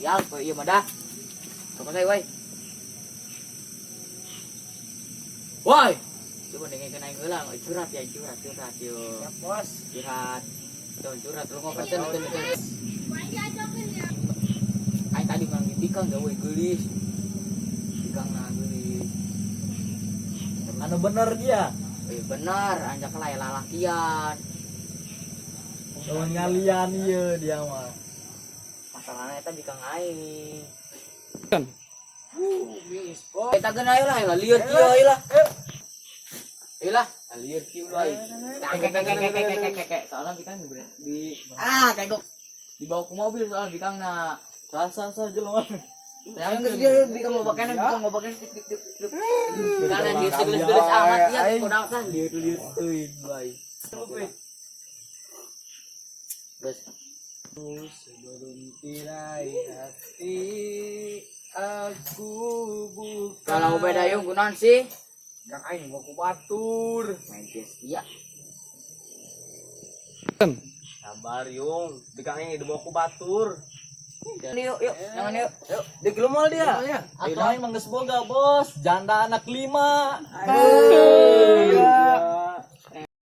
sial kok iya mah dah. Coba saya woi. Woi. Coba dengen kena ngulang curhat ya curhat yo. Ya bos. Curhat. Tuh curhat lu ngobrol ten. Aing tadi mang dipikang gawe geulis. Pikang na geulis. Anu bener dia. Bener, anjak lae lalakian. Lawan ngalian ieu dia mah. Masalahnya eta bikang aing. Kan. Bis bos. Kita genai lah, liur kieu lah. Ilah, liur kieu lah. Soalnya kita di kagok dibawa ke mobil soalnya bikangna. Rasa jelema. Yang dia bikang ngobakan karena dia tulis-tulis amat ya kodang kan. Liur teuing bae. Terus Sebelum tirai hati aku bukan. kalau beda yung kunaon sih? Kang aing mau ku batur. Main iya. Sabar yung, bikang aing dibawa ku batur. Yuk, jangan yuk. Di kelumol dia. Atau aing mah geus boga, Bos. Janda anak 5. Aduh.